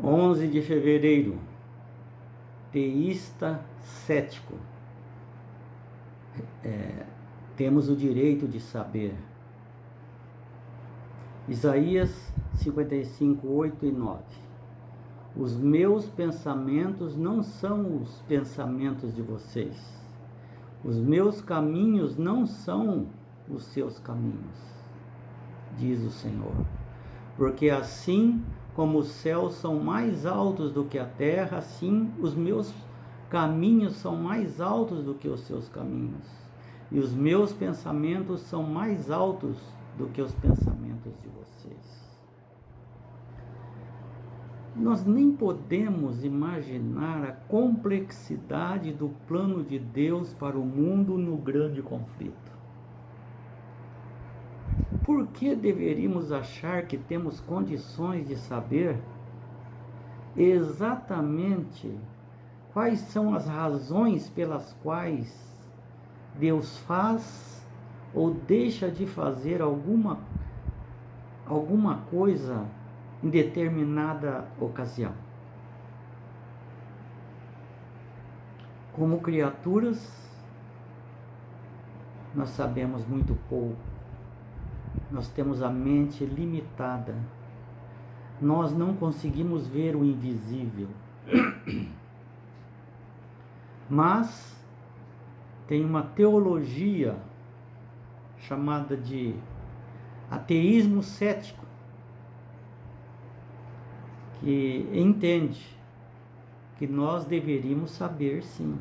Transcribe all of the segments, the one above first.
11 de fevereiro, teísta cético. Temos o direito de saber. Isaías 55, 8 e 9. Os meus pensamentos não são os pensamentos de vocês. Os meus caminhos não são os seus caminhos, diz o Senhor. Porque assim como os céus são mais altos do que a terra, assim os meus caminhos são mais altos do que os seus caminhos. E os meus pensamentos são mais altos do que os pensamentos de vocês. Nós nem podemos imaginar a complexidade do plano de Deus para o mundo no grande conflito. Por que deveríamos achar que temos condições de saber exatamente quais são as razões pelas quais Deus faz ou deixa de fazer alguma coisa em determinada ocasião? Como criaturas, nós sabemos muito pouco. Nós temos a mente limitada. Nós não conseguimos ver o invisível. Mas tem uma teologia chamada de ateísmo cético, que entende que nós deveríamos saber sim.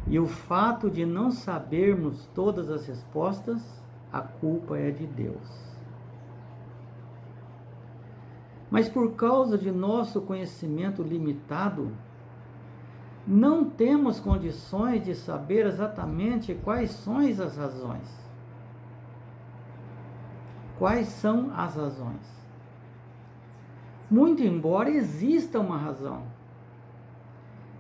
E o fato de não sabermos todas as respostas, a culpa é de Deus. Mas por causa de nosso conhecimento limitado, não temos condições de saber exatamente quais são as razões. Quais são as razões? Muito embora exista uma razão.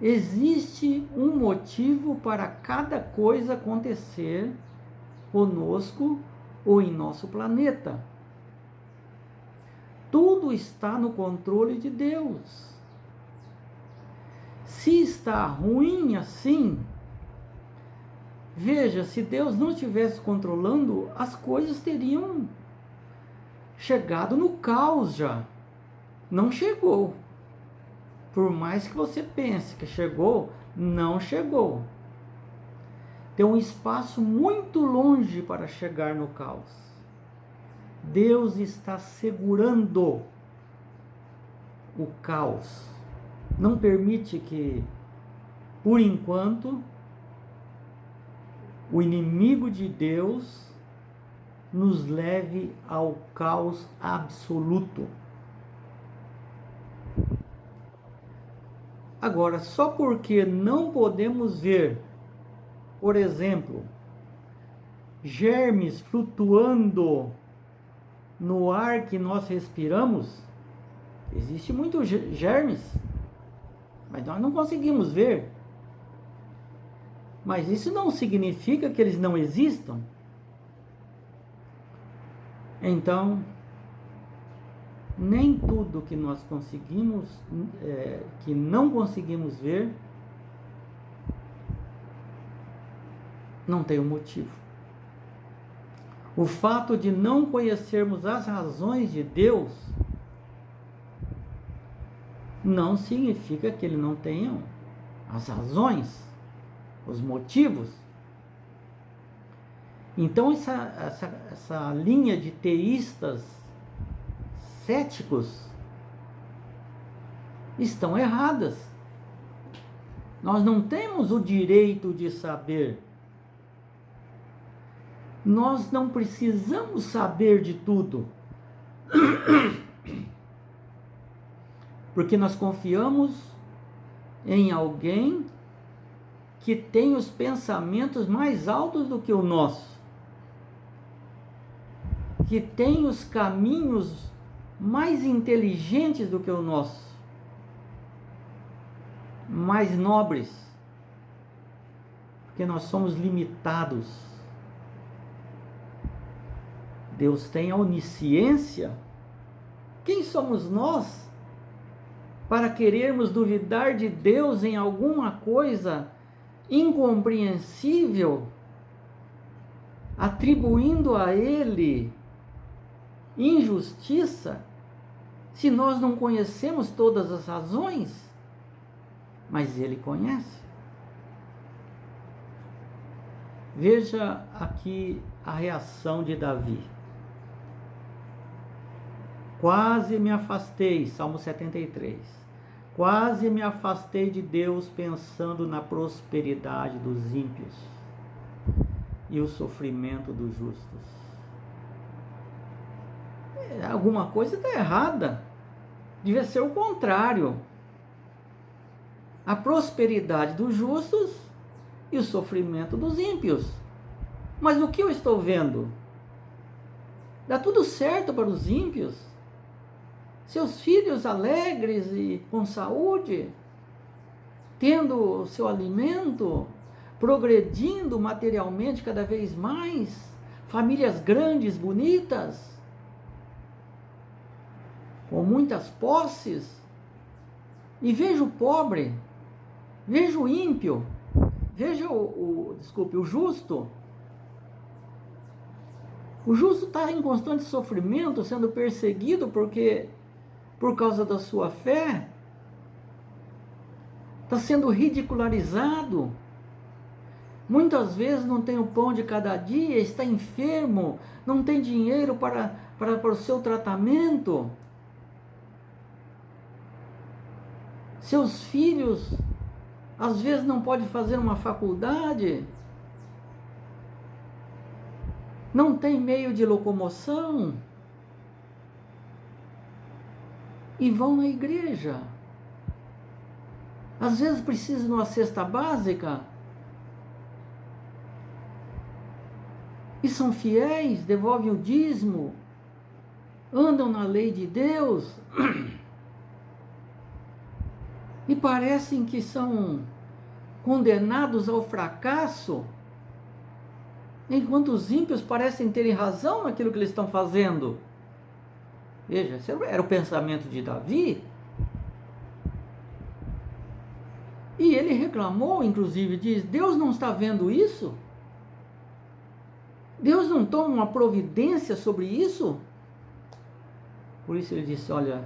Existe um motivo para cada coisa acontecer conosco ou em nosso planeta. Tudo está no controle de Deus. Se está ruim assim, veja, se Deus não estivesse controlando, as coisas teriam chegado no caos já. Não chegou. Por mais que você pense que chegou, não chegou. Tem um espaço muito longe para chegar no caos. Deus está segurando o caos. Não permite que, por enquanto, o inimigo de Deus nos leve ao caos absoluto. Agora, só porque não podemos ver, por exemplo, germes flutuando no ar que nós respiramos, existem muitos germes, mas nós não conseguimos ver. Mas isso não significa que eles não existam. Então, nem tudo que nós conseguimos, que não conseguimos ver, não tem um motivo. O fato de não conhecermos as razões de Deus não significa que Ele não tenha as razões, os motivos. Então essa linha de teístas céticos estão erradas. Nós não temos o direito de saber. Nós não precisamos saber de tudo. Porque nós confiamos em alguém que tem os pensamentos mais altos do que o nosso, que tem os caminhos mais inteligentes do que o nosso, mais nobres, porque nós somos limitados. Deus tem a onisciência, Quem somos nós para querermos duvidar de Deus em alguma coisa incompreensível, atribuindo a Ele injustiça, se nós não conhecemos todas as razões? Mas Ele conhece. Veja aqui a reação de Davi. Quase me afastei, Salmo 73. Quase me afastei de Deus pensando na prosperidade dos ímpios e o sofrimento dos justos. Alguma coisa está errada. Devia ser o contrário. A prosperidade dos justos e o sofrimento dos ímpios. Mas o que eu estou vendo? Dá tudo certo para os ímpios. Seus filhos alegres e com saúde, tendo o seu alimento, progredindo materialmente cada vez mais, famílias grandes, bonitas, com muitas posses. E veja o pobre, veja o ímpio, veja o justo. O justo está em constante sofrimento, sendo perseguido por causa da sua fé, está sendo ridicularizado, muitas vezes não tem o pão de cada dia, está enfermo, não tem dinheiro para o seu tratamento, seus filhos às vezes não podem fazer uma faculdade, não tem meio de locomoção, e vão na igreja. Às vezes precisam de uma cesta básica. E são fiéis, devolvem o dízimo, andam na lei de Deus. E parecem que são condenados ao fracasso, enquanto os ímpios parecem terem razão naquilo que eles estão fazendo. Veja, esse era o pensamento de Davi. E ele reclamou, inclusive, diz: Deus não está vendo isso? Deus não toma uma providência sobre isso? Por isso ele disse: olha,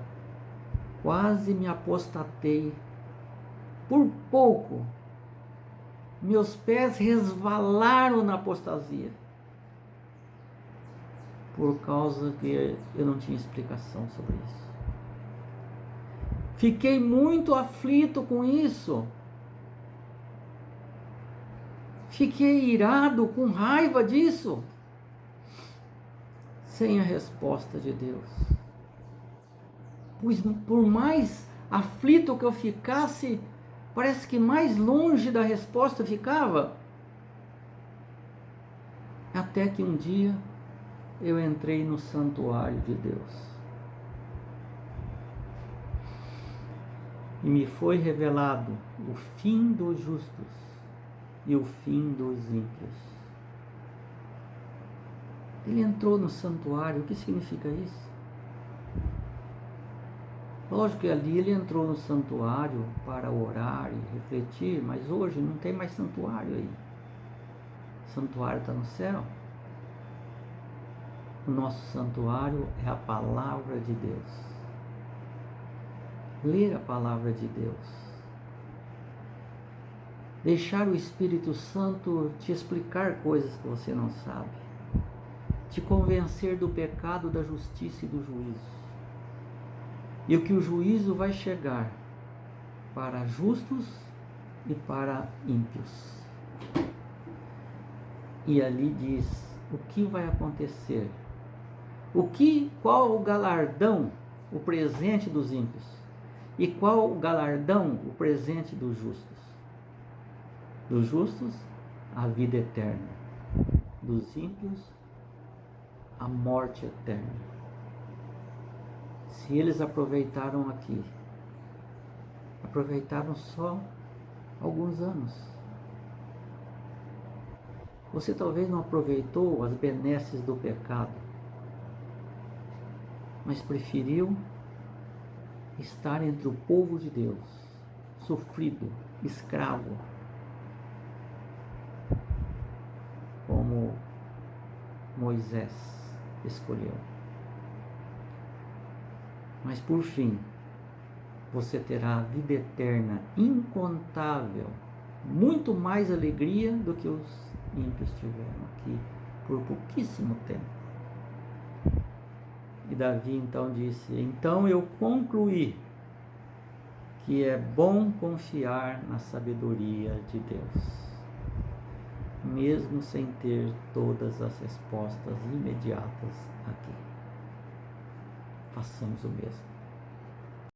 quase me apostatei, por pouco, meus pés resvalaram na apostasia, por causa que eu não tinha explicação sobre isso. Fiquei muito aflito com isso. Fiquei irado, com raiva disso, sem a resposta de Deus. Pois por mais aflito que eu ficasse, parece que mais longe da resposta ficava. Até que um dia eu entrei no santuário de Deus. E me foi revelado o fim dos justos e o fim dos ímpios. Ele entrou no santuário. O que significa isso? Lógico que ali ele entrou no santuário para orar e refletir, mas hoje não tem mais santuário aí. O santuário está no céu. O nosso santuário é a palavra de Deus. Ler a palavra de Deus. Deixar o Espírito Santo te explicar coisas que você não sabe. Te convencer do pecado, da justiça e do juízo. E o que o juízo vai chegar para justos e para ímpios. E ali diz o que vai acontecer. Qual o galardão, o presente dos ímpios? E qual o galardão, o presente dos justos? Dos justos, a vida eterna. Dos ímpios, a morte eterna. Se eles aproveitaram aqui, aproveitaram só alguns anos. Você talvez não aproveitou as benesses do pecado. mas preferiu estar entre o povo de Deus, sofrido, escravo, como Moisés escolheu. Mas por fim, você terá a vida eterna, incontável, muito mais alegria do que os ímpios tiveram aqui por pouquíssimo tempo. E Davi então disse: então eu concluí que é bom confiar na sabedoria de Deus, mesmo sem ter todas as respostas imediatas aqui. Façamos o mesmo.